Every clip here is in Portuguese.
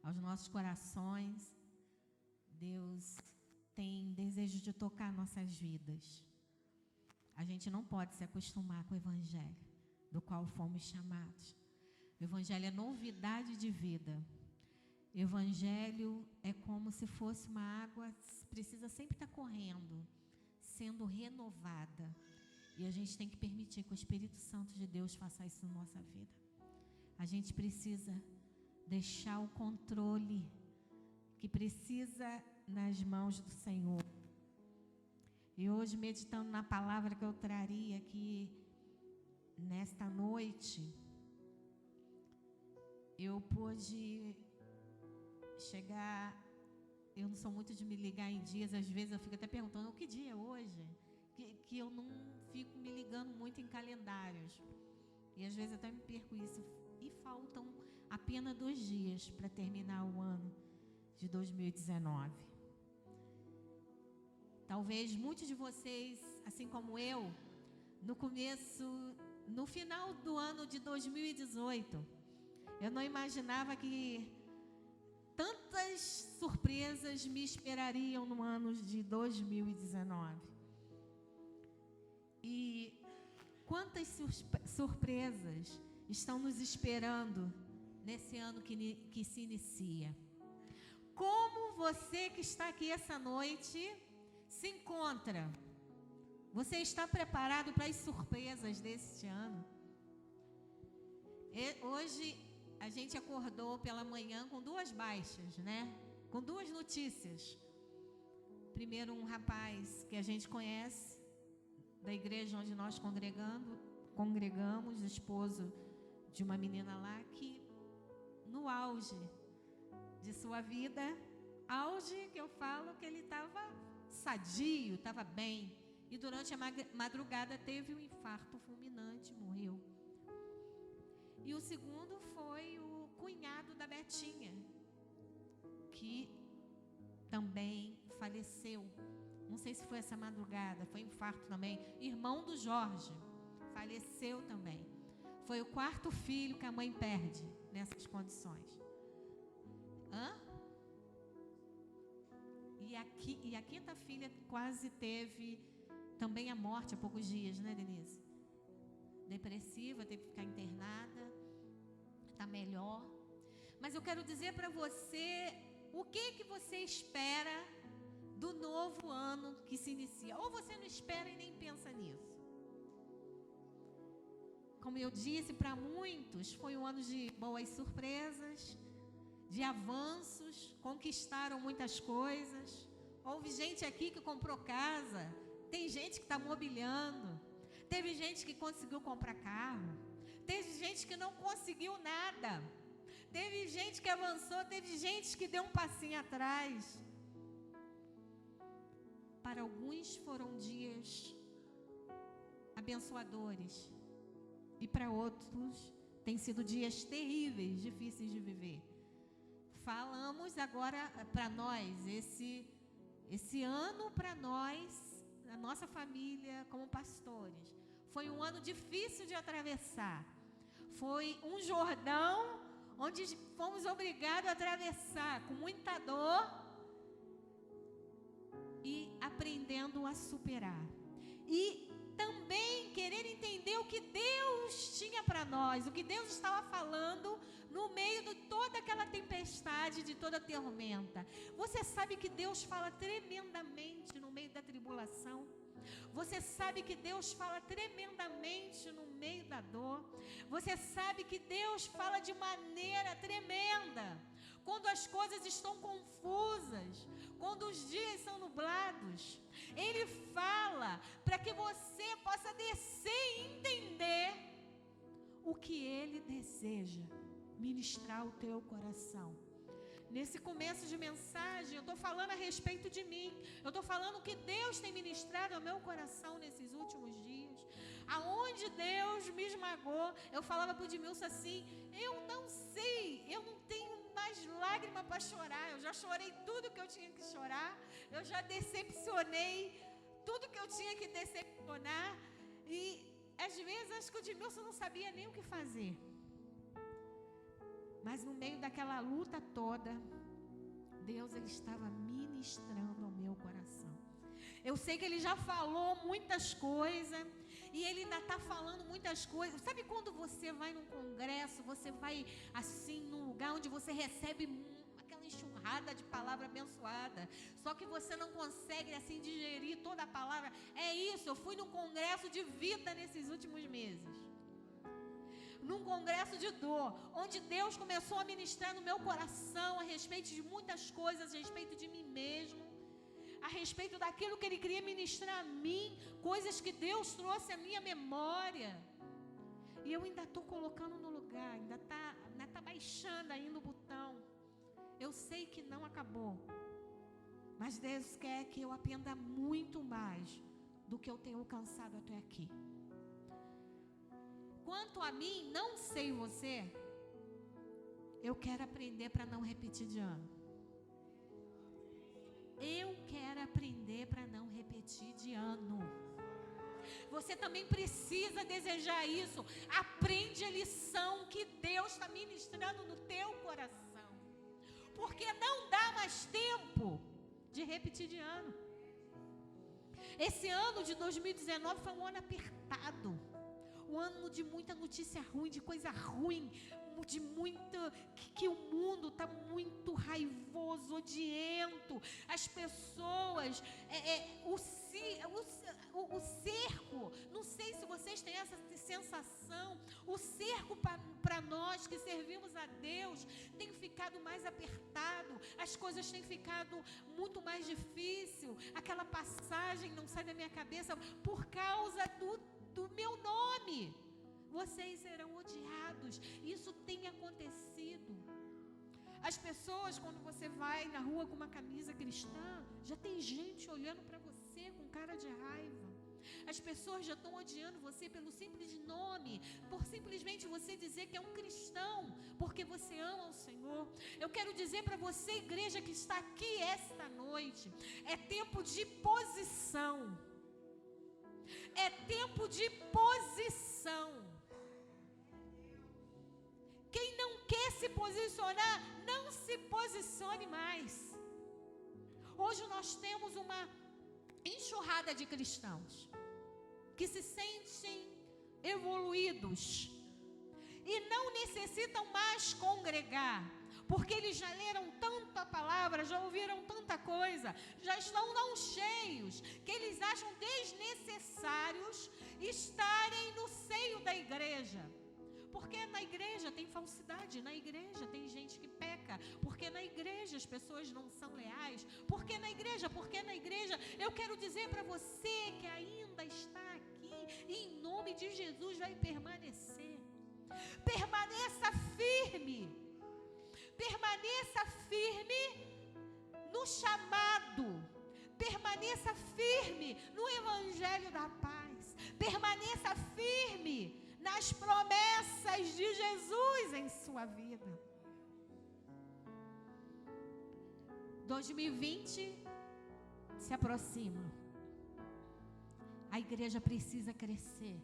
aos nossos corações. Deus tem desejo de tocar nossas vidas. A gente não pode se acostumar com o Evangelho, do qual fomos chamados. O Evangelho é novidade de vida. O Evangelho é como se fosse uma água, precisa sempre estar correndo, sendo renovada. E a gente tem que permitir que o Espírito Santo de Deus faça isso na nossa vida. A gente precisa deixar o controle que precisa nas mãos do Senhor. E hoje, meditando na palavra que eu traria aqui nesta noite, eu pude chegar. Eu não sou muito de me ligar em dias, às vezes eu fico até perguntando: que dia é hoje? Que eu não fico me ligando muito em calendários. E às vezes até me perco isso. E faltam apenas 2 dias para terminar o ano de 2019. Talvez muitos de vocês, assim como eu, no final do ano de 2018, eu não imaginava que tantas surpresas me esperariam no ano de 2019. E quantas surpresas estão nos esperando nesse ano que se inicia. Como você que está aqui essa noite se encontra? Você está preparado para as surpresas deste ano? Hoje a gente acordou pela manhã com 2 baixas, né? Com 2 notícias. Primeiro, um rapaz que a gente conhece, da igreja onde nós congregamos, esposo de uma menina lá, que no auge de sua vida, auge que eu falo que ele estava sadio, estava bem, e durante a madrugada teve um infarto fulminante, morreu. E o segundo foi o cunhado da Betinha, que também faleceu. Não sei se foi essa madrugada, foi infarto também. Irmão do Jorge, faleceu também. Foi o 4º filho que a mãe perde nessas condições. E a 5ª filha quase teve também a morte há poucos dias, né, Denise? Depressiva, teve que ficar internada. Está melhor. Mas eu quero dizer para você, o que você espera do novo ano que se inicia? Ou você não espera e nem pensa nisso? Como eu disse, para muitos foi um ano de boas surpresas, de avanços, conquistaram muitas coisas. Houve gente aqui que comprou casa, tem gente que está mobiliando, teve gente que conseguiu comprar carro, teve gente que não conseguiu nada, teve gente que avançou, teve gente que deu um passinho atrás. Para alguns foram dias abençoadores, e para outros têm sido dias terríveis, difíceis de viver. Falamos agora para nós, esse ano para nós, a nossa família como pastores, foi um ano difícil de atravessar. Foi um Jordão onde fomos obrigados a atravessar com muita dor e aprendendo a superar. E também querer entender o que Deus tinha para nós, o que Deus estava falando no meio de toda aquela tempestade, de toda a tormenta. Você sabe que Deus fala tremendamente no meio da tribulação? Você sabe que Deus fala tremendamente no meio da dor? Você sabe que Deus fala de maneira tremenda quando as coisas estão confusas, quando os dias são nublados? Ele fala para que você possa descer e entender o que Ele deseja ministrar ao teu coração. Nesse começo de mensagem, eu estou falando a respeito de mim. Eu estou falando o que Deus tem ministrado ao meu coração nesses últimos dias. Aonde Deus me esmagou. Eu falava para o Edmilson assim: eu não sei, eu não tenho mais lágrima para chorar. Eu já chorei tudo que eu tinha que chorar. Eu já decepcionei tudo que eu tinha que decepcionar. E às vezes acho que o Edmilson não sabia nem o que fazer. Mas no meio daquela luta toda, Deus, Ele estava ministrando ao meu coração. Eu sei que Ele já falou muitas coisas, e Ele ainda está falando muitas coisas. Sabe quando você vai num congresso, você vai assim, num lugar onde você recebe aquela enxurrada de palavra abençoada, só que você não consegue assim digerir toda a palavra? É isso, eu fui num congresso de vida nesses últimos meses. Num congresso de dor, onde Deus começou a ministrar no meu coração a respeito de muitas coisas, a respeito de mim mesmo, a respeito daquilo que Ele queria ministrar a mim, coisas que Deus trouxe à minha memória. E eu ainda estou colocando no lugar, ainda está baixando ainda o botão. Eu sei que não acabou, mas Deus quer que eu aprenda muito mais do que eu tenho alcançado até aqui. Quanto a mim, não sei você, eu quero aprender para não repetir de ano. Eu quero aprender para não repetir de ano. Você também precisa desejar isso. Aprende a lição que Deus está ministrando no teu coração. Porque não dá mais tempo de repetir de ano. Esse ano de 2019 foi um ano apertado. Um ano de muita notícia ruim, de coisa ruim, de muita, que o mundo está muito raivoso, odiento. As pessoas, o cerco, não sei se vocês têm essa sensação, o cerco para nós que servimos a Deus tem ficado mais apertado, as coisas têm ficado muito mais difícil. Aquela passagem não sai da minha cabeça por causa do meu nome. Vocês serão odiados. Isso tem acontecido. As pessoas, quando você vai na rua com uma camisa cristã, já tem gente olhando para você com cara de raiva. As pessoas já estão odiando você pelo simples nome, por simplesmente você dizer que é um cristão, porque você ama o Senhor. Eu quero dizer para você, igreja que está aqui esta noite, é tempo de posição. É tempo de posição. Quem não quer se posicionar, não se posicione mais. Hoje nós temos uma enxurrada de cristãos que se sentem evoluídos e não necessitam mais congregar, porque eles já leram tanto a palavra, já ouviram tanta coisa, já estão tão cheios, que eles acham desnecessários estarem no seio da igreja. Porque na igreja tem falsidade, na igreja tem gente que peca, porque na igreja as pessoas não são leais, porque na igreja, eu quero dizer para você que ainda está aqui, e em nome de Jesus vai permanecer. Permaneça firme no chamado, permaneça firme no evangelho da paz, permaneça firme nas promessas de Jesus em sua vida. 2020 se aproxima. A igreja precisa crescer.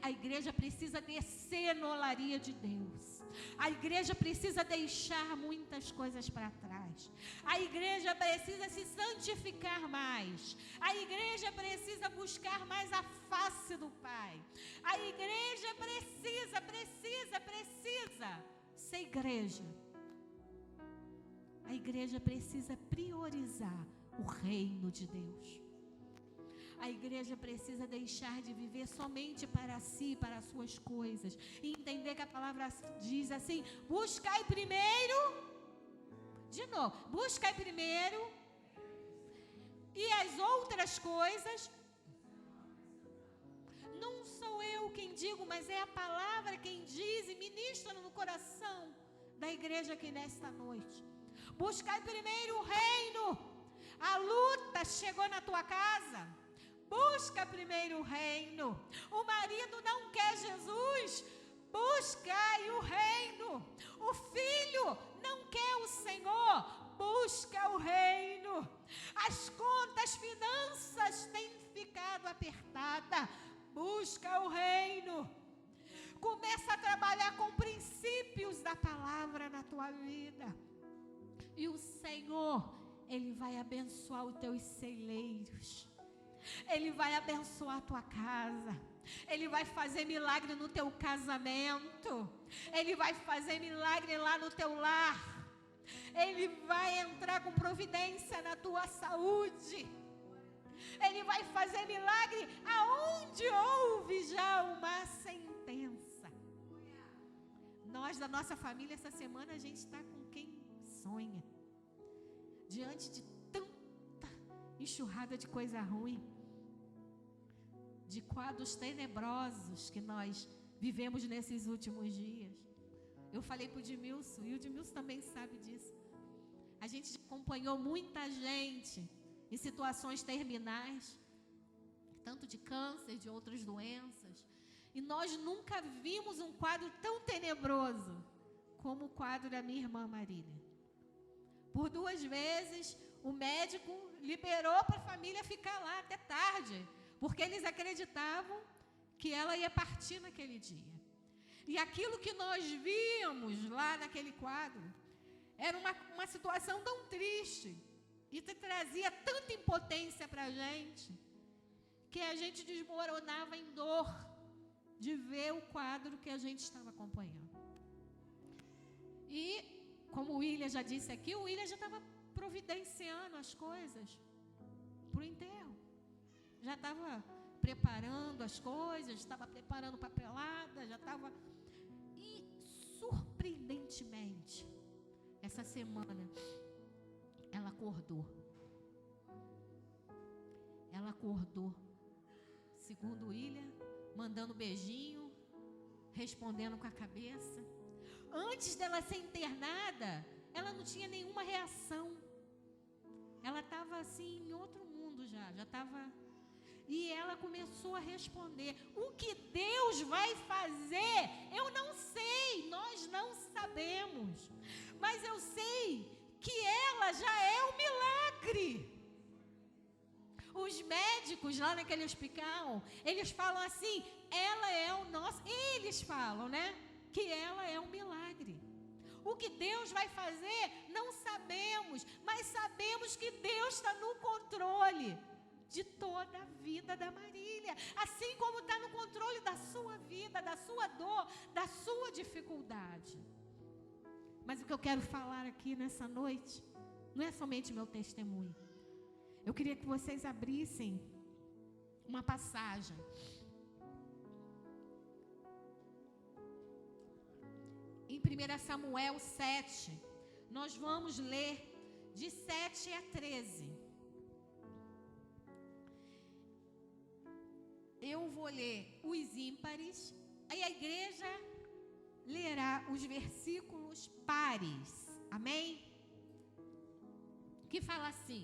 A igreja precisa descer na olaria de Deus. A igreja precisa deixar muitas coisas para trás. A igreja precisa se santificar mais. A igreja precisa buscar mais a face do Pai. A igreja precisa ser igreja. A igreja precisa priorizar o reino de Deus. A igreja precisa deixar de viver somente para si, para as suas coisas, e entender que a palavra diz assim: buscai primeiro, de novo, buscai primeiro, e as outras coisas, não sou eu quem digo, mas é a palavra quem diz e ministra no coração da igreja aqui nesta noite. Buscai primeiro o reino. A luta chegou na tua casa. Busca primeiro o reino. O marido não quer Jesus. Buscai o reino. O filho não quer o Senhor. Busca o reino. As contas, finanças têm ficado apertadas. Busca o reino. Começa a trabalhar com princípios da sua vida. E o Senhor, Ele vai abençoar os teus celeiros. Ele vai abençoar a tua casa. Ele vai fazer milagre no teu casamento. Ele vai fazer milagre lá no teu lar. Ele vai entrar com providência na tua saúde. Ele vai fazer milagre aonde houve já uma sentença. Nós da nossa família, essa semana, a gente está com quem sonha. Diante de tanta enxurrada de coisa ruim, de quadros tenebrosos que nós vivemos nesses últimos dias. Eu falei para o Edmilson, e o Edmilson também sabe disso. A gente acompanhou muita gente em situações terminais, tanto de câncer, de outras doenças. E nós nunca vimos um quadro tão tenebroso como o quadro da minha irmã Marília. Por 2 vezes, o médico liberou para a família ficar lá até tarde, porque eles acreditavam que ela ia partir naquele dia. E aquilo que nós víamos lá naquele quadro era uma situação tão triste e trazia tanta impotência para a gente, que a gente desmoronava em dor de ver o quadro que a gente estava acompanhando. E, como o William já disse aqui, o William já estava providenciando as coisas para o enterro. Já estava preparando as coisas, estava preparando papelada, já estava... E, surpreendentemente, essa semana, ela acordou. Ela acordou, segundo o William, mandando beijinho, respondendo com a cabeça. Antes dela ser internada, ela não tinha nenhuma reação. Ela estava assim em outro mundo já estava... E ela começou a responder. O que Deus vai fazer? Eu não sei, nós não sabemos. Mas eu sei que ela já é um milagre. Os médicos lá naquele hospital, eles falam assim, ela é o nosso... Eles falam, né? Que ela é um milagre. O que Deus vai fazer, não sabemos. Mas sabemos que Deus está no controle de toda a vida da Marília, assim como está no controle da sua vida, da sua dor, da sua dificuldade. Mas o que eu quero falar aqui nessa noite, não é somente meu testemunho. Eu queria que vocês abrissem uma passagem. Em 1 Samuel 7, nós vamos ler de 7 a 13. Eu vou ler os ímpares, aí a igreja lerá os versículos pares, amém? Que fala assim: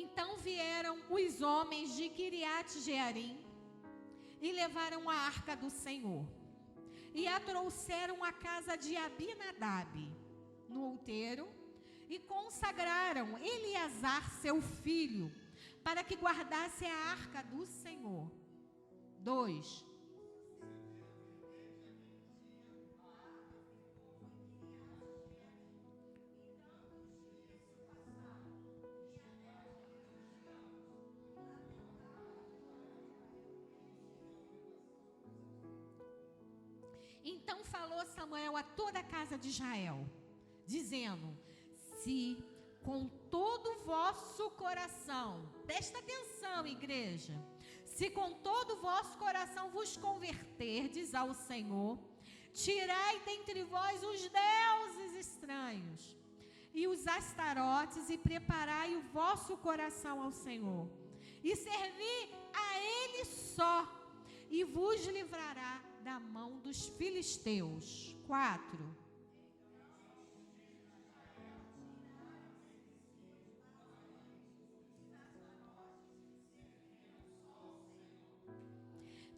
Então vieram os homens de Quiriate Jearim e levaram a arca do Senhor, e a trouxeram à casa de Abinadab, no outeiro, e consagraram Eleazar, seu filho, para que guardasse a arca do Senhor. 2. Então falou Samuel a toda a casa de Israel, dizendo: Se com todo o vosso coração, presta atenção, igreja, se com todo o vosso coração vos converterdes ao Senhor, tirai dentre vós os deuses estranhos e os astarotes, e preparai o vosso coração ao Senhor, e servi a Ele só, e vos livrará da mão dos filisteus. 4.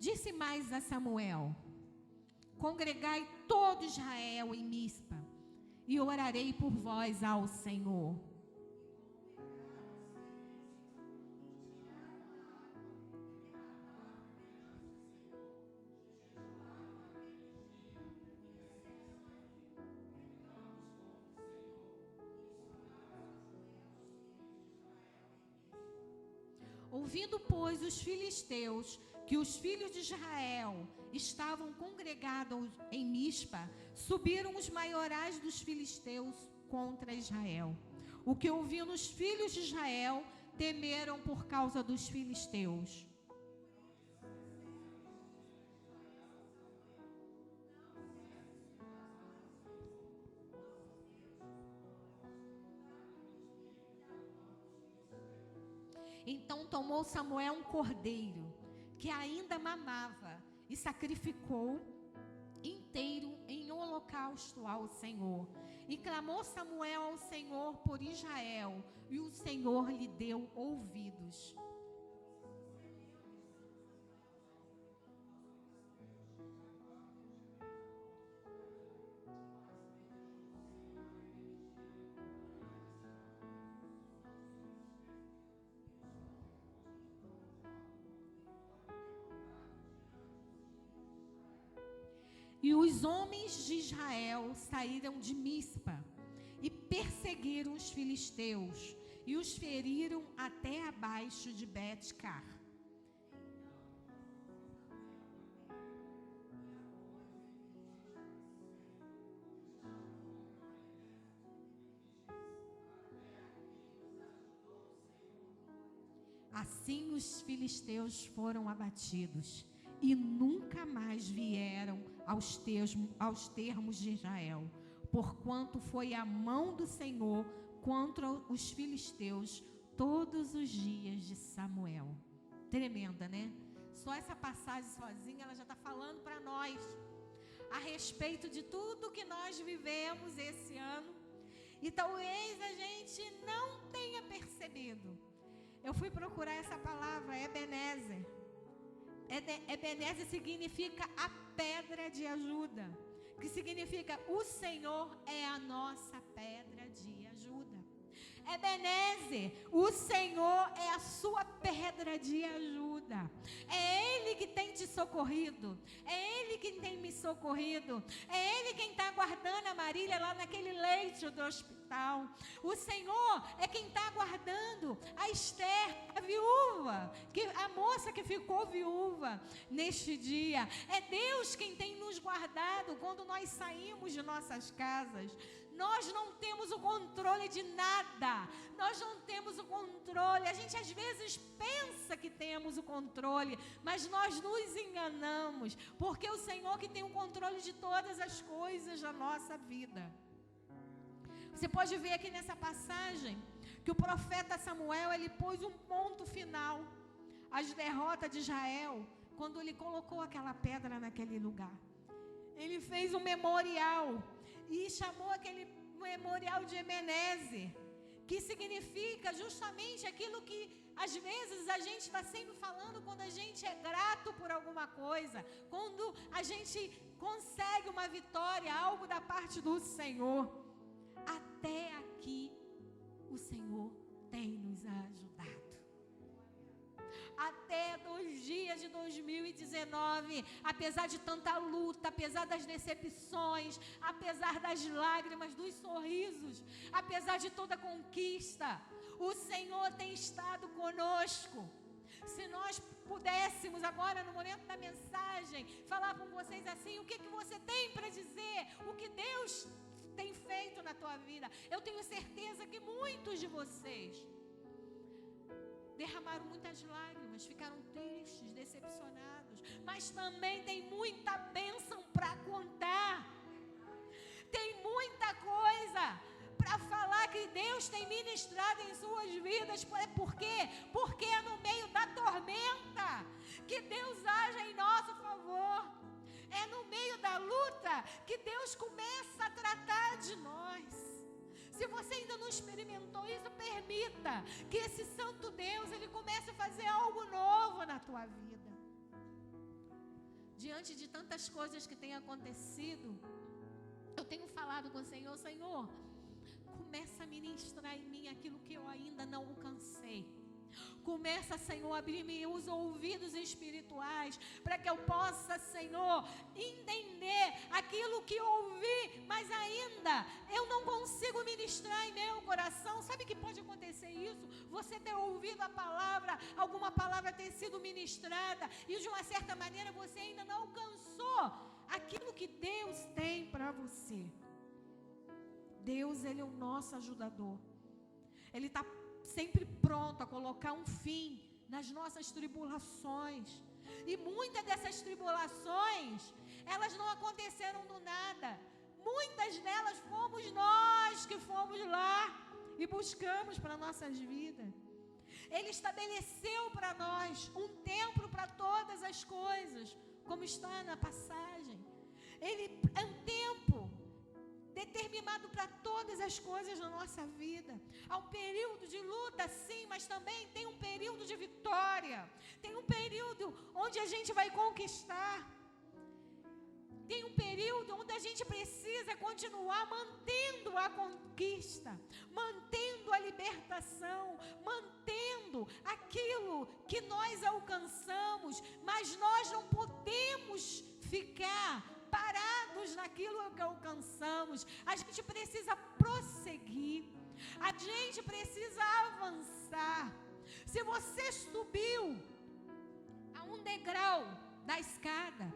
Disse mais a Samuel: Congregai todo Israel em Mispa, e orarei por vós ao Senhor. Ouvindo, pois, os filisteus que os filhos de Israel estavam congregados em Mispa, subiram os maiorais dos filisteus contra Israel. O que ouviram os filhos de Israel temeram por causa dos filisteus. Então tomou Samuel um cordeiro que ainda mamava e sacrificou inteiro em holocausto ao Senhor. E clamou Samuel ao Senhor por Israel, e o Senhor lhe deu ouvidos. E os homens de Israel saíram de Mispa e perseguiram os filisteus e os feriram até abaixo de Bet-car. Assim os filisteus foram abatidos e nunca mais vieram aos termos de Israel, porquanto foi a mão do Senhor contra os filisteus todos os dias de Samuel. Tremenda, né? Só essa passagem sozinha, ela já está falando para nós a respeito de tudo que nós vivemos esse ano, e talvez a gente não tenha percebido. Eu fui procurar essa palavra, Ebenezer. Ebenezer significa a pedra de ajuda, que significa o Senhor é a nossa pedra de ajuda. Ebenezer, o Senhor é a sua pedra de ajuda. É Ele que tem te socorrido, é Ele quem tem me socorrido, é Ele quem está guardando a Marília lá naquele leito do hospital. O Senhor é quem está guardando a Esther, a viúva, a moça que ficou viúva neste dia. É Deus quem tem nos guardado quando nós saímos de nossas casas. Nós não temos o controle de nada. Nós não temos o controle. A gente às vezes pensa que temos o controle, mas nós nos enganamos, porque é o Senhor que tem o controle de todas as coisas da nossa vida. Você pode ver aqui nessa passagem que o profeta Samuel, ele pôs um ponto final às derrotas de Israel, quando ele colocou aquela pedra naquele lugar. Ele fez um memorial e chamou aquele memorial de Ebenezer, que significa justamente aquilo que às vezes a gente está sempre falando quando a gente é grato por alguma coisa, quando a gente consegue uma vitória, algo da parte do Senhor. Até aqui o Senhor tem nos ajudado. Até 2 dias de 2019, apesar de tanta luta, apesar das decepções, apesar das lágrimas, dos sorrisos, apesar de toda conquista, o Senhor tem estado conosco. Se nós pudéssemos agora, no momento da mensagem, falar com vocês assim, o que você tem para dizer, o que Deus tem feito na tua vida, eu tenho certeza que muitos de vocês derramaram muitas lágrimas, ficaram tristes, decepcionados, mas também tem muita bênção para contar, tem muita coisa para falar que Deus tem ministrado em suas vidas. Por quê? Porque é no meio da tormenta que Deus age em nosso favor, é no meio da luta que Deus começa a tratar de nós. Se você ainda não experimentou isso, permita que esse santo Deus, ele comece a fazer algo novo na tua vida. Diante de tantas coisas que têm acontecido, eu tenho falado com o Senhor, Senhor, começa a ministrar em mim aquilo que eu ainda não alcancei. Começa, Senhor, a abrir os ouvidos espirituais, para que eu possa, Senhor, entender aquilo que ouvi, mas ainda eu não consigo ministrar ministrar em meu coração. Sabe que pode acontecer isso? Você ter ouvido a palavra, alguma palavra ter sido ministrada, e de uma certa maneira você ainda não alcançou aquilo que Deus tem para você. Deus, Ele é o nosso ajudador. Ele está sempre pronto a colocar um fim nas nossas tribulações. E muitas dessas tribulações, elas não aconteceram do nada. Muitas delas fomos nós que fomos lá e buscamos para nossas vidas. Ele estabeleceu para nós um tempo para todas as coisas, como está na passagem. Ele é um tempo determinado para todas as coisas na nossa vida. Há um período de luta, sim, mas também tem um período de vitória. Tem um período onde a gente vai conquistar. Tem um período onde a gente precisa continuar mantendo a conquista, mantendo a libertação, mantendo aquilo que nós alcançamos, mas nós não podemos ficar parados naquilo que alcançamos. A gente precisa prosseguir, a gente precisa avançar. Se você subiu a um degrau da escada,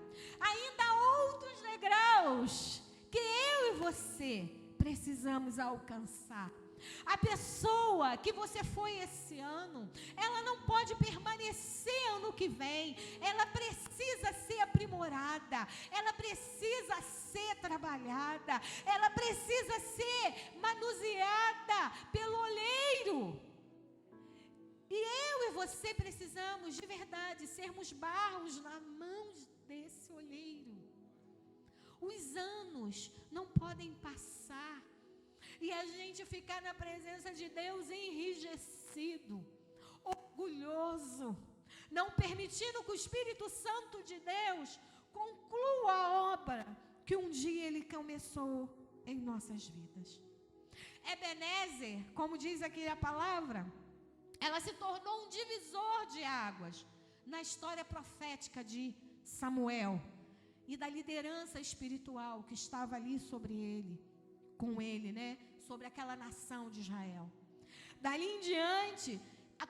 ainda há outros degraus que eu e você precisamos alcançar. A pessoa que você foi esse ano, ela não pode permanecer ano que vem. Ela precisa ser aprimorada, ela precisa ser trabalhada, ela precisa ser manuseada pelo oleiro. E eu e você precisamos de verdade sermos barros nas mãos desse olheiro. Os anos não podem passar e a gente ficar na presença de Deus enrijecido, orgulhoso, não permitindo que o Espírito Santo de Deus conclua a obra que um dia Ele começou em nossas vidas. Ebenezer, como diz aqui a palavra, ela se tornou um divisor de águas na história profética de Samuel e da liderança espiritual que estava ali sobre ele, com ele, né? Sobre aquela nação de Israel. Dali em diante,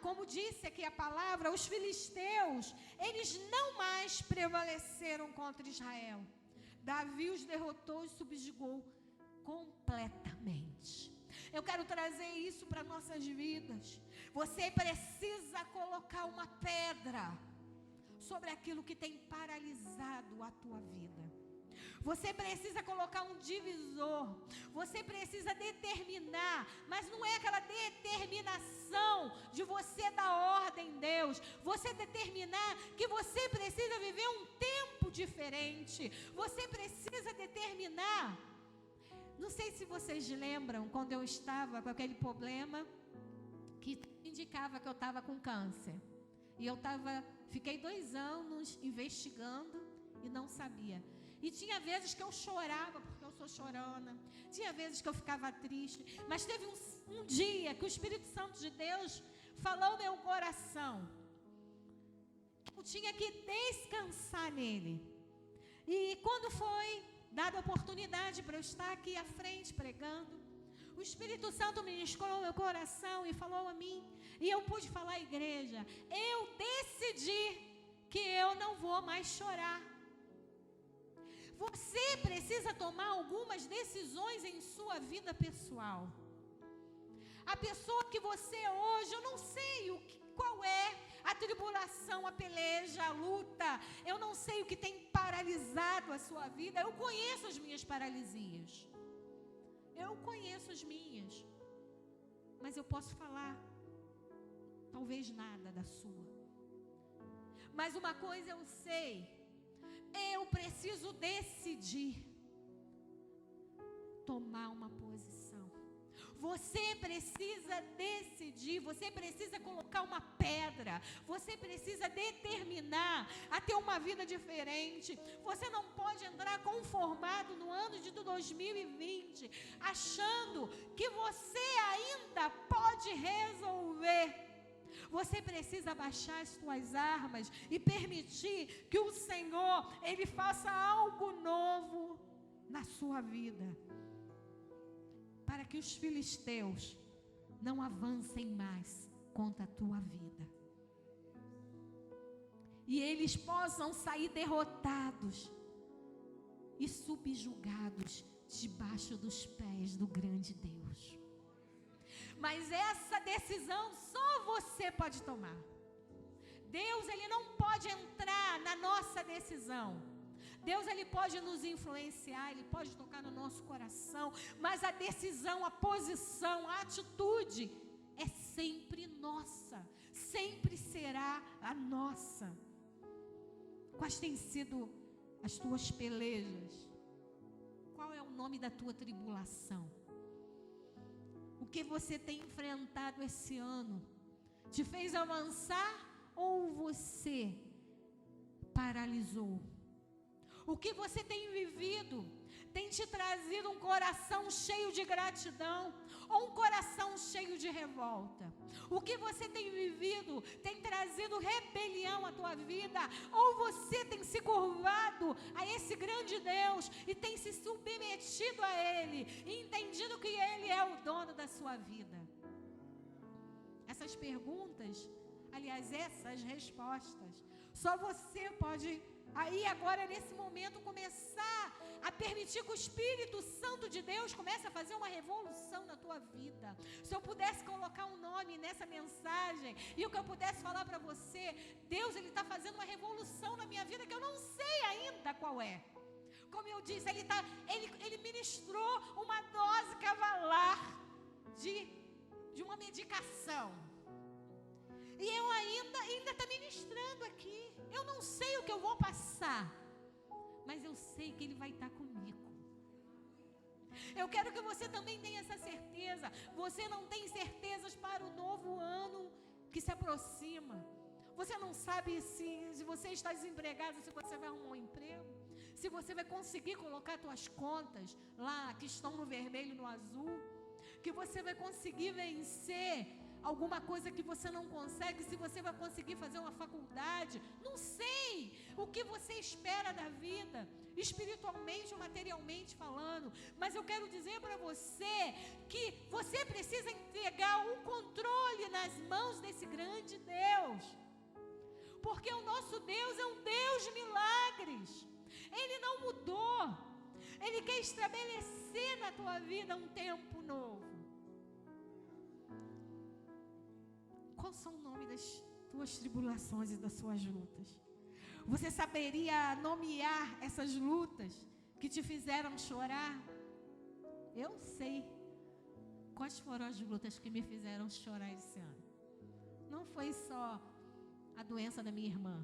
como disse aqui a palavra, os filisteus, eles não mais prevaleceram contra Israel. Davi os derrotou e subjugou completamente. Eu quero trazer isso para nossas vidas. Você precisa colocar uma pedra sobre aquilo que tem paralisado a tua vida. Você precisa colocar um divisor. Você precisa determinar, mas não é aquela determinação de você dar ordem em Deus. Você determinar que você precisa viver um tempo diferente. Você precisa determinar. Não sei se vocês lembram quando eu estava com aquele problema que indicava que eu estava com câncer. E eu fiquei 2 anos investigando e não sabia. E tinha vezes que eu chorava, porque eu sou chorona. Tinha vezes que eu ficava triste. Mas teve um dia que o Espírito Santo de Deus falou no meu coração. Eu tinha que descansar nele. E quando foi dada a oportunidade para eu estar aqui à frente pregando, o Espírito Santo ministrou meu coração e falou a mim. E eu pude falar à igreja. Eu decidi que eu não vou mais chorar. Você precisa tomar algumas decisões em sua vida pessoal. A pessoa que você hoje, eu não sei qual é a tribulação, a peleja, a luta. Eu não sei o que tem paralisado a sua vida. Eu conheço as minhas paralisias. Eu conheço as minhas. Mas eu posso falar, talvez nada da sua. Mas uma coisa eu sei. Eu preciso decidir tomar uma posição. Você precisa decidir, você precisa colocar uma pedra, você precisa determinar a ter uma vida diferente. Você não pode entrar conformado no ano de 2020, achando que você ainda pode resolver. Você precisa baixar as suas armas e permitir que o Senhor, Ele faça algo novo na sua vida. para que os filisteus não avancem mais contra a tua vida. E eles possam sair derrotados e subjugados debaixo dos pés do grande Deus. Mas essa decisão só você pode tomar. Deus, Ele não pode entrar na nossa decisão. Deus, Ele pode nos influenciar, Ele pode tocar no nosso coração, mas a decisão, a posição, a atitude é sempre nossa, sempre será a nossa. Quais têm sido as tuas pelejas? Qual é o nome da tua tribulação? O que você tem enfrentado esse ano? Te fez avançar ou você paralisou? O que você tem vivido tem te trazido um coração cheio de gratidão ou um coração cheio de revolta? O que você tem vivido tem trazido rebelião à tua vida ou você tem se curvado a esse grande Deus e tem se submetido a Ele, entendido que Ele é o dono da sua vida? Essas perguntas, aliás, essas respostas, só você pode aí agora nesse momento começar a permitir que o Espírito Santo de Deus comece a fazer uma revolução na tua vida. Se eu pudesse colocar um nome nessa mensagem e o que eu pudesse falar para você, Deus, Ele está fazendo uma revolução na minha vida que eu não sei ainda qual é. Como eu disse, Ele ministrou uma dose cavalar de uma medicação. E eu ainda está ministrando aqui. Eu não sei o que eu vou passar, mas eu sei que Ele vai estar comigo. Eu quero que você também tenha essa certeza. Você não tem certezas para o novo ano que se aproxima. Você não sabe se você está desempregado, se você vai arrumar um emprego, se você vai conseguir colocar suas contas lá que estão no vermelho e no azul, que você vai conseguir vencer alguma coisa que você não consegue, se você vai conseguir fazer uma faculdade, não sei o que você espera da vida, espiritualmente ou materialmente falando, mas eu quero dizer para você que você precisa entregar o controle nas mãos desse grande Deus, porque o nosso Deus é um Deus de milagres. Ele não mudou, Ele quer estabelecer na tua vida um tempo novo. Qual são o nome das tuas tribulações e das suas lutas? Você saberia nomear essas lutas que te fizeram chorar? Eu sei quais foram as lutas que me fizeram chorar esse ano. Não foi só a doença da minha irmã.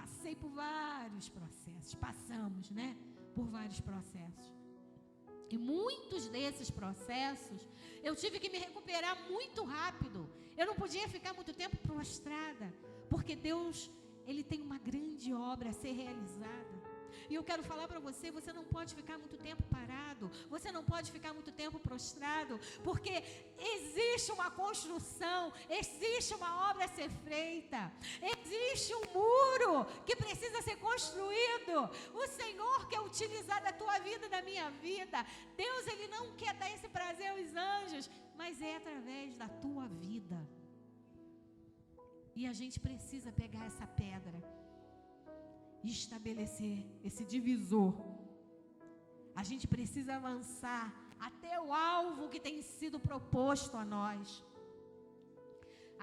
Passei por vários processos. Passamos, né? Por vários processos. E muitos desses processos, eu tive que me recuperar muito rápido. Eu não podia ficar muito tempo prostrada, porque Deus, Ele tem uma grande obra a ser realizada. E eu quero falar para você, você não pode ficar muito tempo parado, você não pode ficar muito tempo prostrado, porque existe uma construção, existe uma obra a ser feita, existe um muro que precisa ser construído. O Senhor quer utilizar da tua vida, da minha vida. Deus, Ele não quer dar esse prazer aos anjos, mas é através da tua vida. E a gente precisa pegar essa pedra e estabelecer esse divisor. A gente precisa avançar até o alvo que tem sido proposto a nós.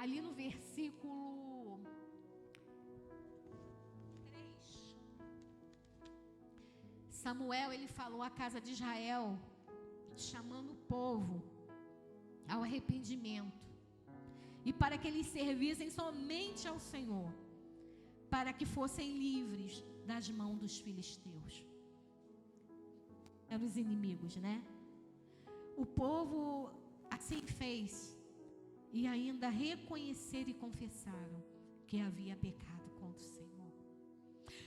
Ali no versículo 3, Samuel, ele falou à casa de Israel, chamando o povo ao arrependimento, e para que eles servissem somente ao Senhor, para que fossem livres das mãos dos filisteus. Eram os inimigos, né? O povo assim fez, e ainda reconheceram e confessaram que havia pecado contra o Senhor.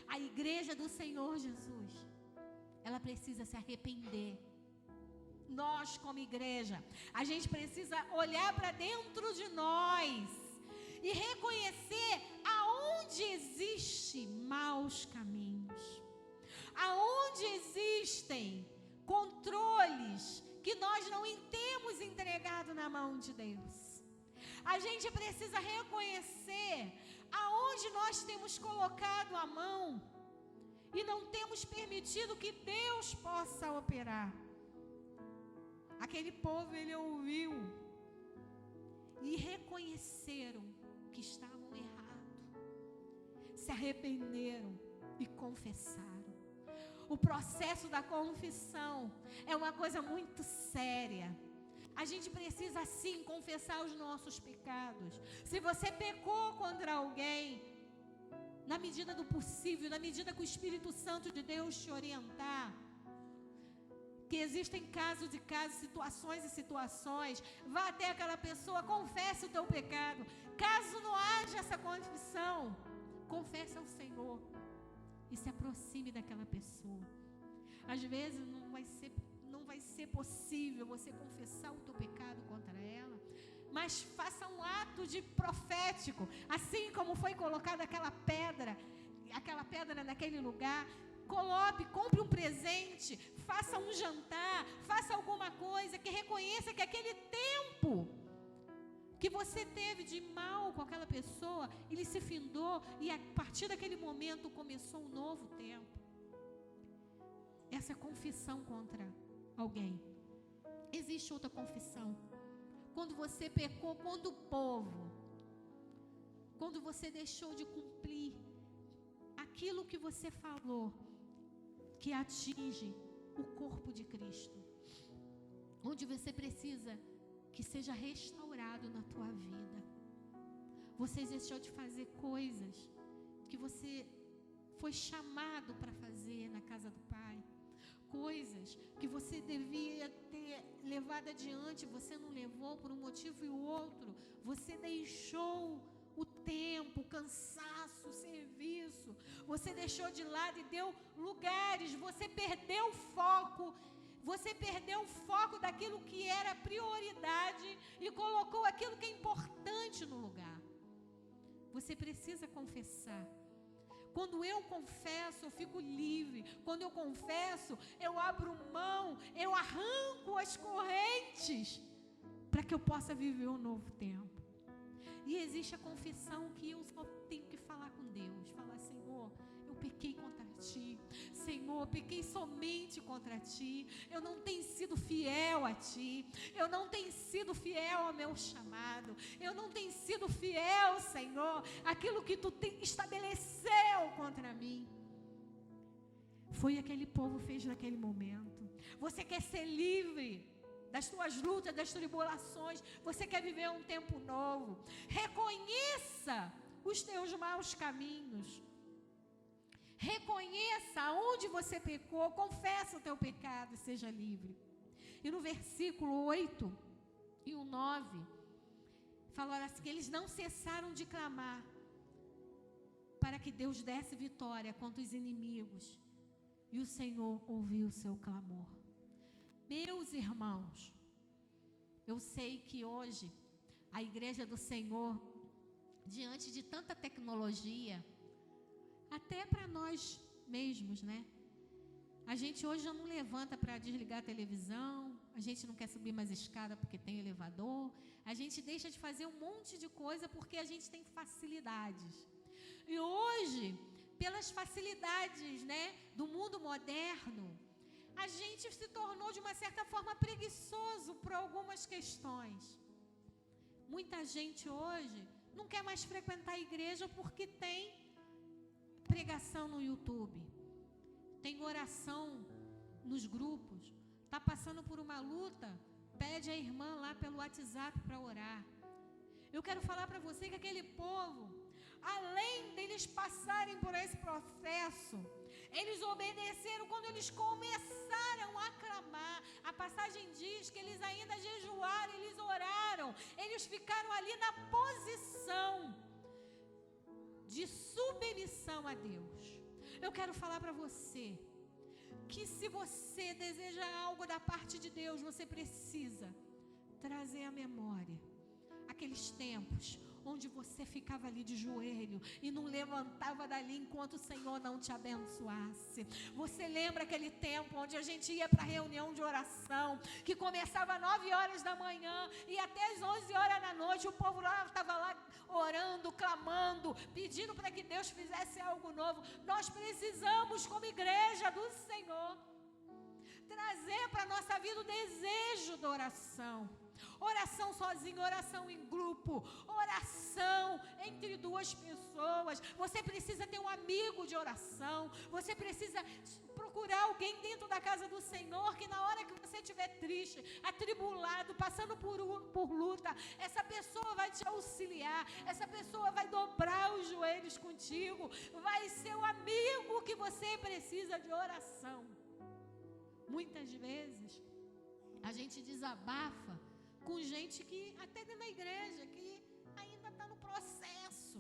A igreja do Senhor Jesus, ela precisa se arrepender. Nós, como igreja, a gente precisa olhar para dentro de nós e reconhecer aonde existem maus caminhos, aonde existem controles que nós não temos entregado na mão de Deus. A gente precisa reconhecer aonde nós temos colocado a mão e não temos permitido que Deus possa operar. Aquele povo, ele ouviu e reconheceram que estavam errados, se arrependeram e confessaram. O processo da confissão é uma coisa muito séria. A gente precisa sim confessar os nossos pecados. Se você pecou contra alguém, na medida do possível, na medida que o Espírito Santo de Deus te orientar, que existem casos e casos, situações e situações, vá até aquela pessoa, confesse o teu pecado. Caso não haja essa confissão, confesse ao Senhor e se aproxime daquela pessoa. Às vezes não vai ser possível você confessar o teu pecado contra ela, mas faça um ato de profético, assim como foi colocada aquela pedra naquele lugar. Compre um presente, faça um jantar, faça alguma coisa que reconheça que aquele tempo que você teve de mal com aquela pessoa, ele se findou e a partir daquele momento começou um novo tempo. Essa é a confissão contra alguém. Existe outra confissão. Quando você pecou contra o povo, quando você deixou de cumprir aquilo que você falou, que atinge o corpo de Cristo, onde você precisa que seja restaurado na tua vida. Você deixou de fazer coisas que você foi chamado para fazer na casa do Pai, coisas que você devia ter levado adiante, você não levou por um motivo e o outro, você deixou o tempo, o cansaço, o serviço, você deixou de lado e deu lugares, você perdeu o foco daquilo que era prioridade e colocou aquilo que é importante no lugar. Você precisa confessar. Quando eu confesso, eu fico livre. Quando eu confesso, eu abro mão, eu arranco as correntes para que eu possa viver um novo tempo. E existe a confissão que eu só tenho que falar com Deus. Falar, Senhor, eu pequei contra Ti. Senhor, eu pequei somente contra Ti. Eu não tenho sido fiel a Ti. Eu não tenho sido fiel ao meu chamado. Eu não tenho sido fiel, Senhor, àquilo que Tu estabeleceu contra mim. Foi aquele povo fez naquele momento. Você quer ser livre das tuas lutas, das tribulações, você quer viver um tempo novo, reconheça os teus maus caminhos, reconheça aonde você pecou, confessa o teu pecado e seja livre. E no versículo 8 e o 9, falaram assim, que eles não cessaram de clamar, para que Deus desse vitória contra os inimigos, e o Senhor ouviu o seu clamor. Meus irmãos, eu sei que hoje a igreja do Senhor, diante de tanta tecnologia, até para nós mesmos, né? A gente hoje já não levanta para desligar a televisão, a gente não quer subir mais escada porque tem elevador, a gente deixa de fazer um monte de coisa porque a gente tem facilidades. E hoje, pelas facilidades, né, do mundo moderno, a gente se tornou de uma certa forma preguiçoso por algumas questões. Muita gente hoje não quer mais frequentar a igreja porque tem pregação no YouTube, tem oração nos grupos, está passando por uma luta, pede a irmã lá pelo WhatsApp para orar. Eu quero falar para você que aquele povo, além deles passarem por esse processo, eles obedeceram quando eles começaram a clamar. A passagem diz que eles ainda jejuaram, eles oraram, eles ficaram ali na posição de submissão a Deus. Eu quero falar para você que se você deseja algo da parte de Deus, você precisa trazer à memória aqueles tempos onde você ficava ali de joelho e não levantava dali enquanto o Senhor não te abençoasse. Você lembra aquele tempo onde a gente ia para a reunião de oração, que começava às 9 horas da manhã e até às 11 horas da noite, o povo lá estava lá orando, clamando, pedindo para que Deus fizesse algo novo. Nós precisamos, como igreja do Senhor, trazer para a nossa vida o desejo da oração. Oração sozinho, oração em grupo, oração entre duas pessoas. Você precisa ter um amigo de oração. Você precisa procurar alguém dentro da casa do Senhor, que na hora que você estiver triste, atribulado, passando por luta, essa pessoa vai te auxiliar, essa pessoa vai dobrar os joelhos contigo, vai ser o amigo que você precisa de oração. Muitas vezes a gente desabafa com gente que até dentro da igreja, que ainda está no processo,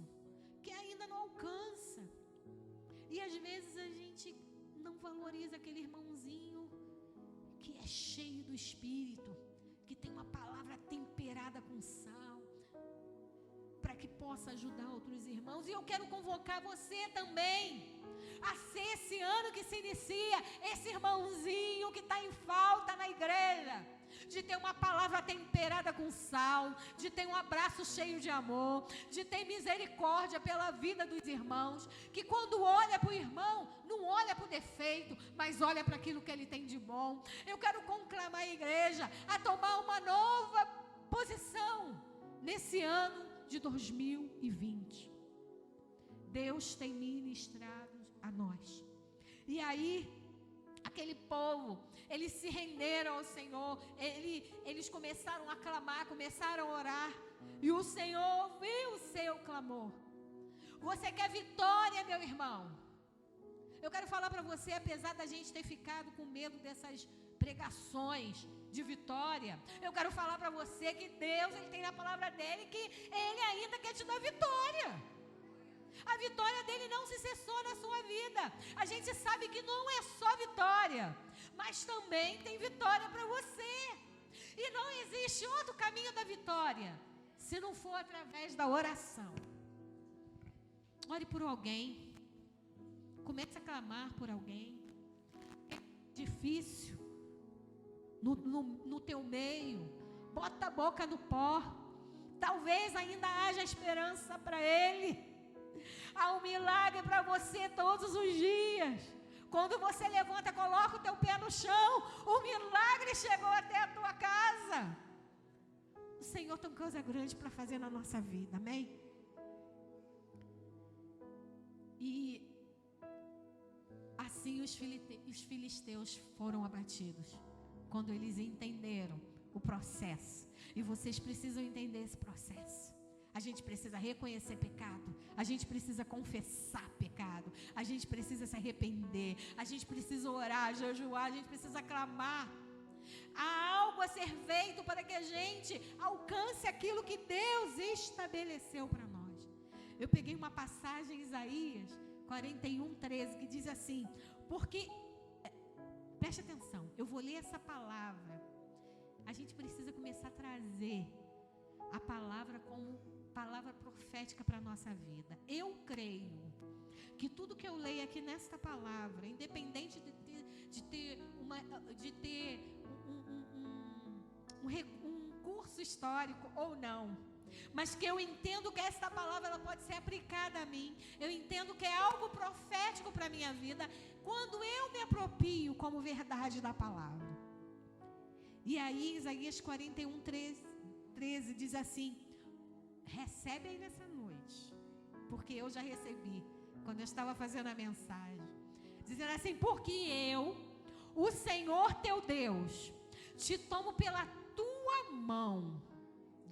que ainda não alcança. E às vezes a gente não valoriza aquele irmãozinho que é cheio do Espírito, que tem uma palavra temperada com sal, para que possa ajudar outros irmãos. E eu quero convocar você também a ser esse ano que se inicia, esse irmãozinho que está em falta na igreja, de ter uma palavra temperada com sal, de ter um abraço cheio de amor, de ter misericórdia pela vida dos irmãos, que quando olha para o irmão, não olha para o defeito, mas olha para aquilo que ele tem de bom. Eu quero conclamar a igreja a tomar uma nova posição nesse ano de 2020. Deus tem ministrado a nós. E aí, aquele povo, eles se renderam ao Senhor, eles começaram a clamar, começaram a orar, e o Senhor ouviu o seu clamor. Você quer vitória, meu irmão? Eu quero falar para você, apesar da gente ter ficado com medo dessas pregações de vitória, eu quero falar para você que Deus, Ele tem na palavra dEle que Ele ainda quer te dar vitória. A vitória dele não se cessou na sua vida. A gente sabe que não é só vitória, mas também tem vitória para você. E não existe outro caminho da vitória, se não for através da oração. Ore por alguém. Comece a clamar por alguém. É difícil. No teu meio. Bota a boca no pó. Talvez ainda haja esperança para ele. Há um milagre para você todos os dias. Quando você levanta, coloca o teu pé no chão, o milagre chegou até a tua casa. O Senhor tem coisa grande para fazer na nossa vida, amém? E assim os filisteus foram abatidos, quando eles entenderam o processo. E vocês precisam entender esse processo. A gente precisa reconhecer pecado, a gente precisa confessar pecado, a gente precisa se arrepender, a gente precisa orar, jejuar, a gente precisa clamar. Há algo a ser feito para que a gente alcance aquilo que Deus estabeleceu para nós. Eu peguei uma passagem em Isaías 41:13 que diz assim, porque, preste atenção, eu vou ler essa palavra. A gente precisa começar a trazer a palavra como palavra profética para a nossa vida. Eu creio que tudo que eu leio aqui nesta palavra, independente de ter um curso histórico ou não, mas que eu entendo que esta palavra ela pode ser aplicada a mim, eu entendo que é algo profético para a minha vida, quando eu me aproprio como verdade da palavra. E aí Isaías 41:13 diz assim, recebe aí nessa noite, porque eu já recebi quando eu estava fazendo a mensagem, dizendo assim, porque eu, o Senhor teu Deus, te tomo pela tua mão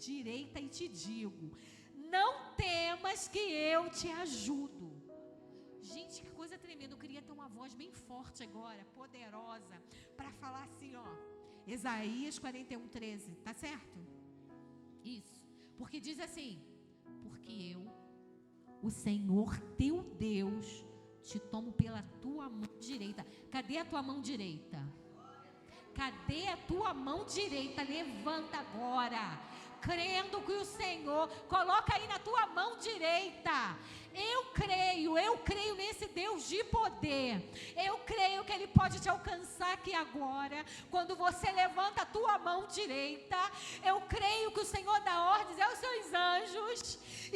direita e te digo, não temas que eu te ajudo. Gente, que coisa tremenda. Eu queria ter uma voz bem forte agora, poderosa, para falar assim, ó, Isaías 41:13, tá certo? Isso. Porque diz assim, porque eu, o Senhor teu Deus, te tomo pela tua mão direita. Cadê a tua mão direita? Cadê a tua mão direita? Levanta agora. crendo que o Senhor, coloca aí na tua mão direita, eu creio nesse Deus de poder. Eu creio que Ele pode te alcançar aqui agora, quando você levanta a tua mão direita. Eu creio que o Senhor dá ordens aos seus anjos,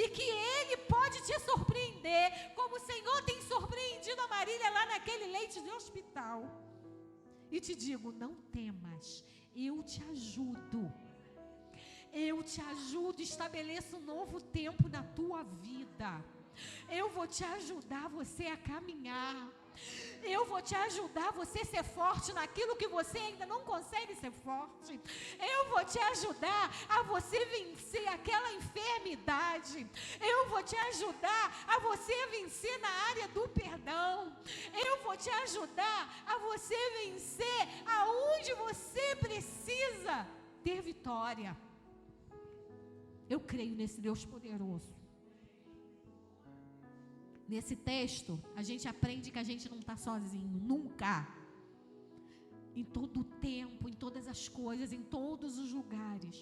e que Ele pode te surpreender, como o Senhor tem surpreendido a Marília lá naquele leite de hospital. E te digo, não temas, eu te ajudo. Eu te ajudo, estabeleço um novo tempo na tua vida. Eu vou te ajudar você a caminhar. Eu vou te ajudar você a ser forte naquilo que você ainda não consegue ser forte. Eu vou te ajudar a você vencer aquela enfermidade. Eu vou te ajudar a você vencer na área do perdão. Eu vou te ajudar a você vencer aonde você precisa ter vitória. Eu creio nesse Deus poderoso. Nesse texto, a gente aprende que a gente não está sozinho, nunca. Em todo o tempo, em todas as coisas, em todos os lugares,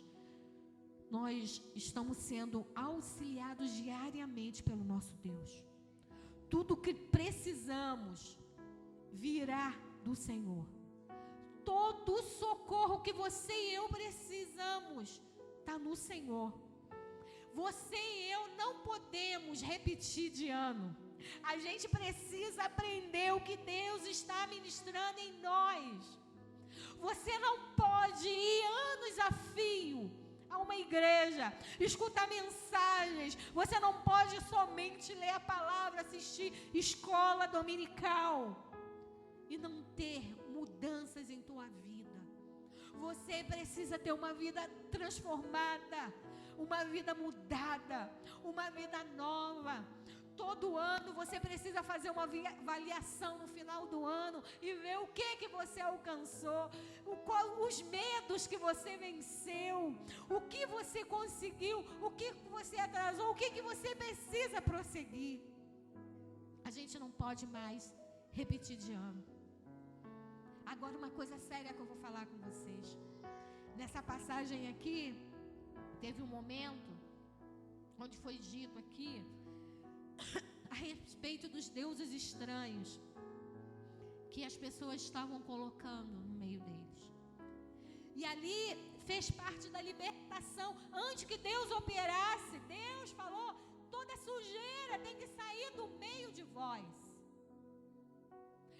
nós estamos sendo auxiliados diariamente pelo nosso Deus. Tudo que precisamos virá do Senhor. Todo o socorro que você e eu precisamos está no Senhor. Você e eu não podemos repetir de ano. A gente precisa aprender o que Deus está ministrando em nós. Você não pode ir anos a fio a uma igreja, escutar mensagens. Você não pode somente ler a palavra, assistir escola dominical e não ter mudanças em tua vida. Você precisa ter uma vida transformada, uma vida mudada, uma vida nova. Todo ano você precisa fazer uma avaliação no final do ano e ver o que você alcançou, os medos que você venceu, o que você conseguiu, o que você atrasou, o que você precisa prosseguir. A gente não pode mais repetir de ano. Agora, uma coisa séria que eu vou falar com vocês. Nessa passagem aqui, teve um momento onde foi dito aqui a respeito dos deuses estranhos que as pessoas estavam colocando no meio deles. E ali fez parte da libertação. Antes que Deus operasse, Deus falou: toda sujeira tem que sair do meio de vós.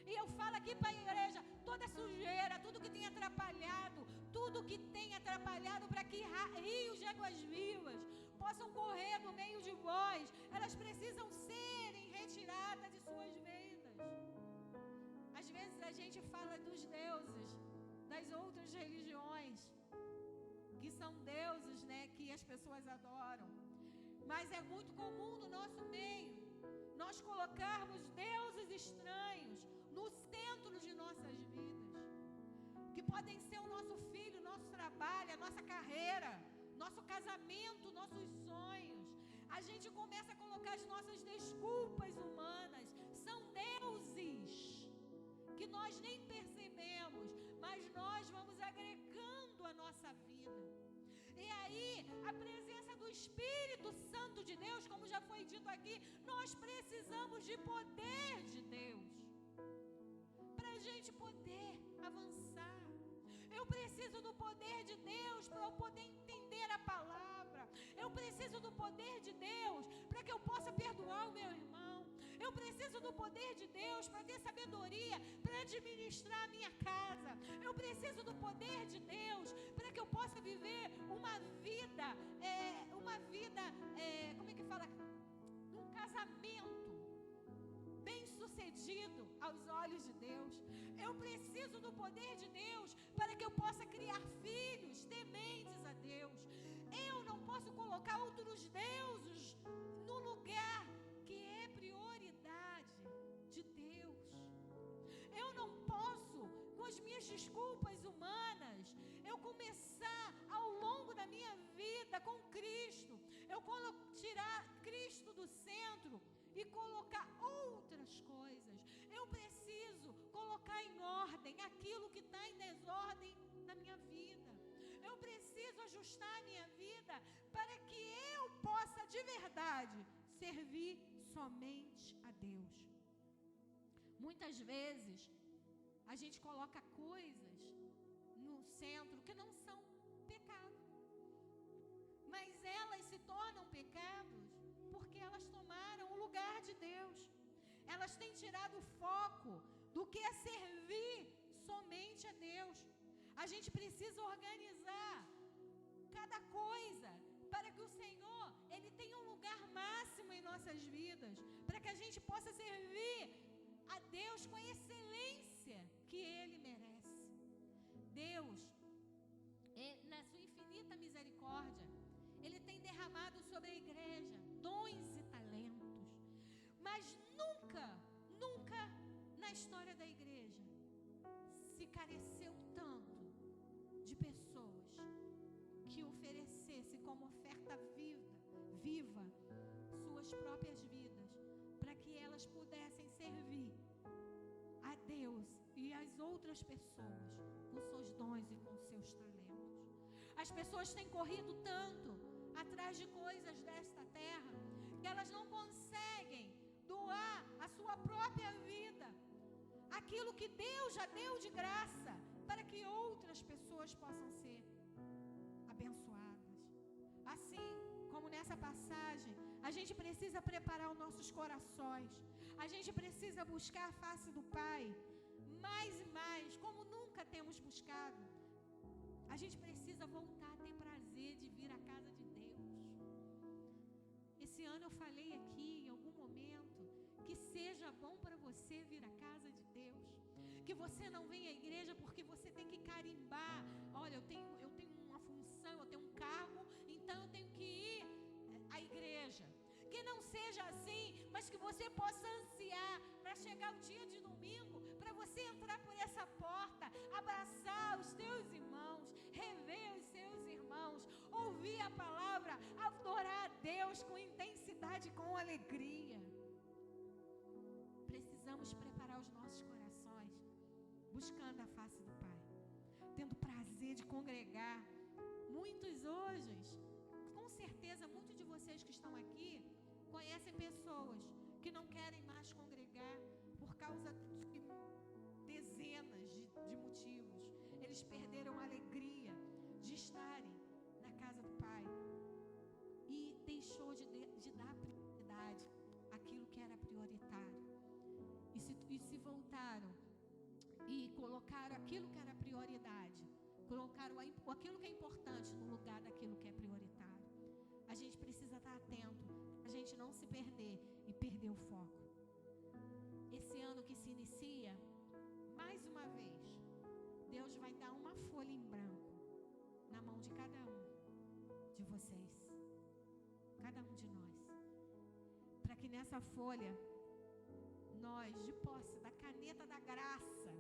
E eu falo aqui para a igreja, toda sujeira, tudo que tem atrapalhado para que rios de águas vivas possam correr no meio de vós, elas precisam serem retiradas de suas vidas. Às vezes a gente fala dos deuses das outras religiões, que são deuses, né, que as pessoas adoram. Mas é muito comum no nosso meio nós colocarmos deuses estranhos no centro de nossas vidas, que podem ser o nosso filho, nosso trabalho, a nossa carreira, nosso casamento, nossos sonhos. A gente começa a colocar as nossas desculpas humanas. São deuses que nós nem percebemos, mas nós vamos agregando a nossa vida. E aí, a presença do Espírito Santo de Deus, como já foi dito aqui, nós precisamos de poder de Deus para a gente poder avançar. Eu preciso do poder de Deus para eu poder entender a palavra. Eu preciso do poder de Deus para que eu possa perdoar o meu irmão. Eu preciso do poder de Deus para ter sabedoria para administrar a minha casa. Eu preciso do poder de Deus para que eu possa viver uma vida, como é que fala? Um casamento bem-sucedido aos olhos de Deus. Eu preciso do poder de Deus para que eu possa criar filhos tementes a Deus. Eu não posso colocar outros deuses no lugar que é prioridade de Deus. Eu não posso, com as minhas desculpas humanas, eu começar ao longo da minha vida com Cristo, eu tirar Cristo do centro e colocar outras coisas. Eu preciso colocar em ordem aquilo que está em desordem na minha vida. Eu preciso ajustar a minha vida vida, para que eu possa de verdade servir somente a Deus. Muitas vezes a gente coloca coisas no centro que não são pecado, mas elas se tornam pecados porque elas tomaram o lugar de Deus. Elas têm tirado o foco do que é servir somente a Deus. A gente precisa organizar cada coisa para que o Senhor, Ele tenha um lugar máximo em nossas vidas, para que a gente possa servir a Deus com a excelência que Ele merece. Deus, na sua infinita misericórdia, Ele tem derramado sobre a igreja dons e talentos, mas nunca na história da igreja se careceu tanto de pessoas que oferecessem como oferta viva suas próprias vidas, para que elas pudessem servir a Deus e as outras pessoas com seus dons e com seus talentos. As pessoas têm corrido tanto atrás de coisas desta terra que elas não conseguem doar a sua própria vida, aquilo que Deus já deu de graça, para que outras pessoas possam ser abençoadas. Assim como nessa passagem, a gente precisa preparar os nossos corações, a gente precisa buscar a face do Pai mais e mais, como nunca temos buscado. A gente precisa voltar a ter prazer de vir à casa de Deus. Esse ano eu falei aqui em algum momento que seja bom para você vir à casa de Deus, que você não vem à igreja porque você tem que carimbar. Olha, eu tenho uma função, eu tenho um cargo, então eu tenho que ir à igreja. Que não seja assim, mas que você possa ansiar para chegar o dia de domingo, para você entrar por essa porta, abraçar os teus irmãos, rever os seus irmãos, ouvir a palavra, adorar a Deus com intensidade, com alegria. Precisamos preparar os nossos corações, buscando a face do Pai, tendo prazer de congregar. Muitos hoje, com certeza, muitos de vocês que estão aqui conhecem pessoas que não querem mais congregar por causa de dezenas de motivos. Eles perderam a alegria de estarem na casa do Pai e deixou de dar prioridade àquilo que era prioritário. E se voltaram e colocaram aquilo que era prioridade, colocaram aquilo que é importante no lugar daquilo que é prioritário. A gente precisa estar atento, a gente não se perder e perder o foco. Esse ano que se inicia, mais uma vez, Deus vai dar uma folha em branco na mão de cada um de vocês, cada um de nós, para que nessa folha nós, de posse da caneta da graça,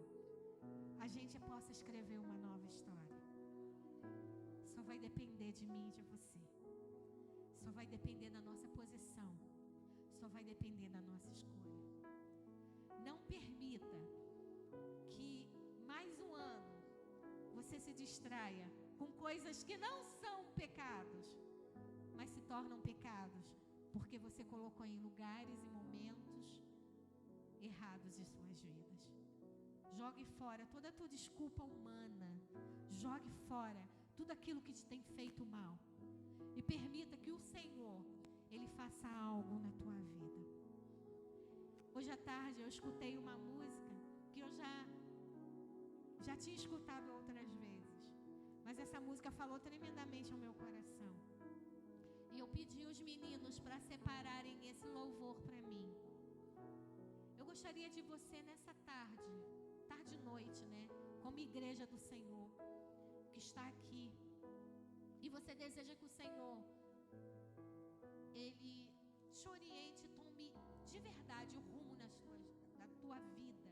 a gente possa escrever uma nova história. Só vai depender de mim e de você. Só vai depender da nossa posição. Só vai depender da nossa escolha. Não permita que mais um ano você se distraia com coisas que não são pecados, mas se tornam pecados porque você colocou em lugares e momentos errados de suas vidas. Jogue fora toda a tua desculpa humana. Jogue fora tudo aquilo que te tem feito mal. E permita que o Senhor, Ele faça algo na tua vida. Hoje à tarde eu escutei uma música que eu já tinha escutado outras vezes, mas essa música falou tremendamente ao meu coração. E eu pedi aos meninos para separarem esse louvor para mim. Eu gostaria de você nessa tarde e noite, né? Como igreja do Senhor, que está aqui, e você deseja que o Senhor, Ele te oriente, tome de verdade o rumo da tua vida.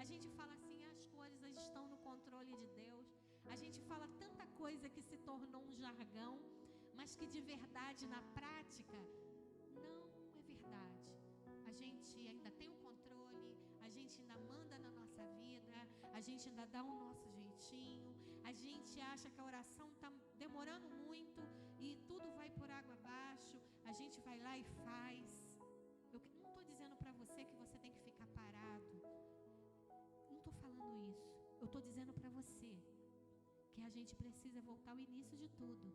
A gente fala assim, as coisas estão no controle de Deus. A gente fala tanta coisa que se tornou um jargão, mas que de verdade, na prática, não é verdade. A gente ainda tem o controle, a gente ainda manda na nossa vida, a gente ainda dá o nosso jeitinho, a gente acha que a oração está demorando muito e tudo gente vai lá e faz. Eu não estou dizendo para você que você tem que ficar parado. Não estou falando isso. Eu estou dizendo para você que a gente precisa voltar ao início de tudo.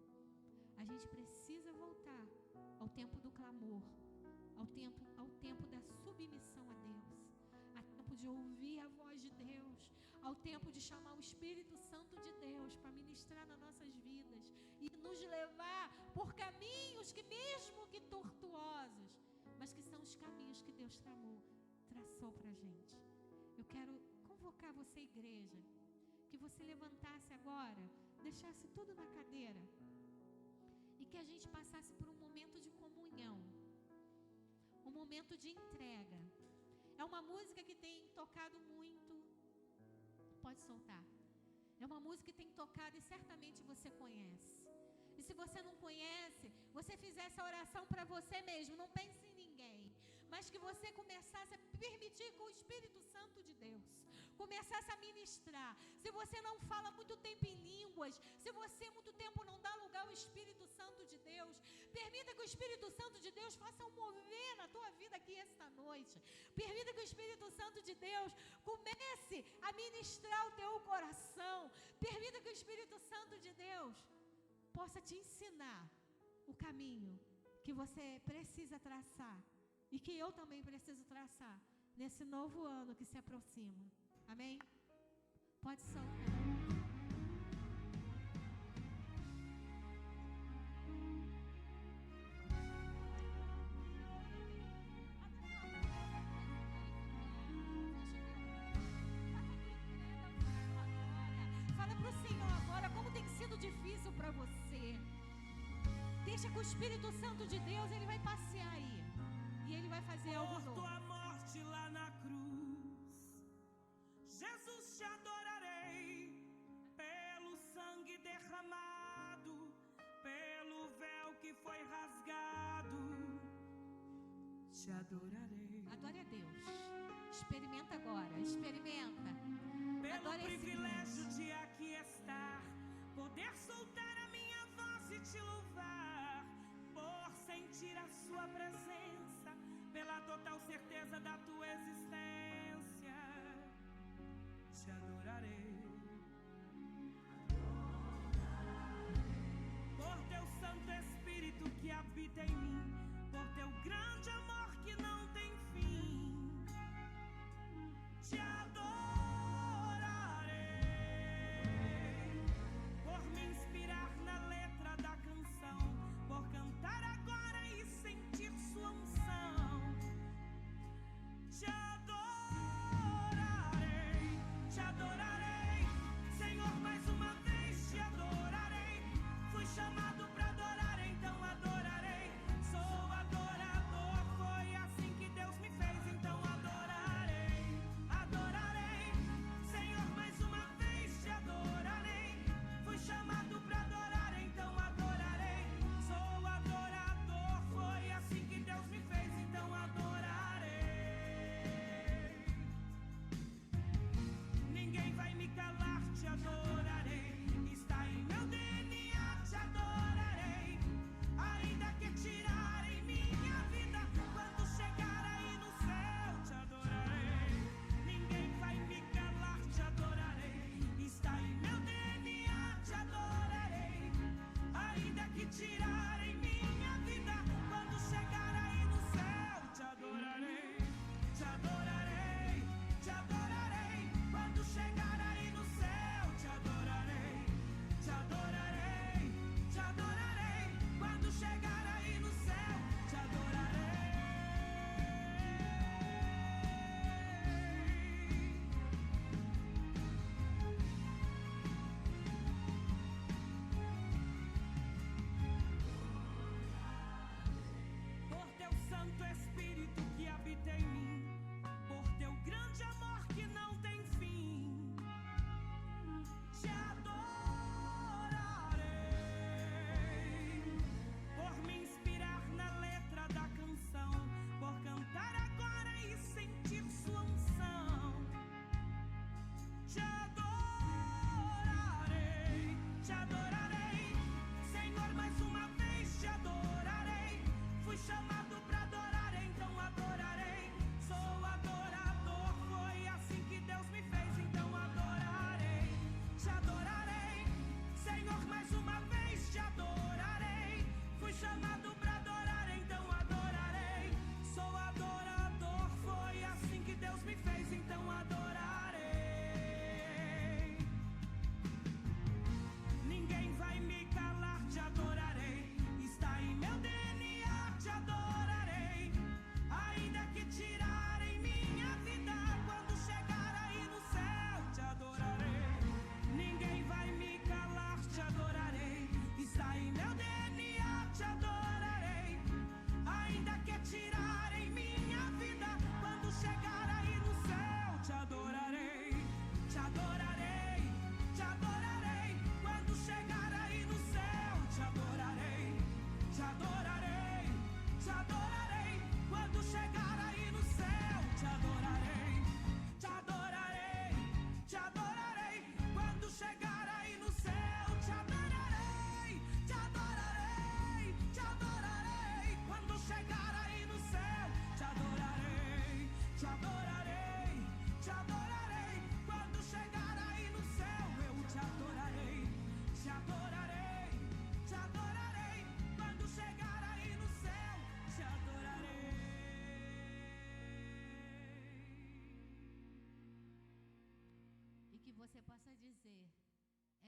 A gente precisa voltar ao tempo do clamor, ao tempo da submissão a Deus, ao tempo de ouvir a voz de Deus, ao tempo de chamar o Espírito Santo de Deus para ministrar nas nossas vidas e nos levar por caminhos que, mesmo que tortuosos, mas que são os caminhos que Deus traçou para a gente. Eu quero convocar você, igreja, que você levantasse agora, deixasse tudo na cadeira e que a gente passasse por um momento de comunhão, um momento de entrega. É uma música que tem tocado muito. Pode soltar. É uma música que tem tocado e certamente você conhece. E se você não conhece, você fizesse a oração para você mesmo, não pense em ninguém, mas que você começasse a permitir que o Espírito Santo de Deus começasse a ministrar. Se você não fala muito tempo em línguas, se você muito tempo não dá lugar ao Espírito Santo de Deus, permita que o Espírito Santo de Deus faça um mover na tua vida aqui esta noite. Permita que o Espírito Santo de Deus comece a ministrar o teu coração. Permita que o Espírito Santo de Deus possa te ensinar o caminho que você precisa traçar e que eu também preciso traçar nesse novo ano que se aproxima. Amém? Pode soltar. Fala para o Senhor agora como tem sido difícil para você. Deixa que o Espírito Santo de Deus, ele vai passear aí. E ele vai fazer algo novo. Por tua morte lá na cruz, Jesus, te adorarei. Pelo sangue derramado, pelo véu que foi rasgado, te adorarei. Adore a Deus. Experimenta agora, experimenta. Pelo Adore privilégio de aqui estar, poder soltar a minha voz e te louvar, por sentir a sua presença, pela total certeza da tua existência, te adorarei. Por teu Santo Espírito que habita em mim, por teu grande amor que não tem fim, te adorarei. Por me inspirar na letra da canção, por cantar agora e sentir sua unção, te adorarei, Senhor, mais uma vez te adorarei. Fui chamado para adorar, então adorarei. Sou adorador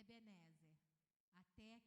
Ebenezer, até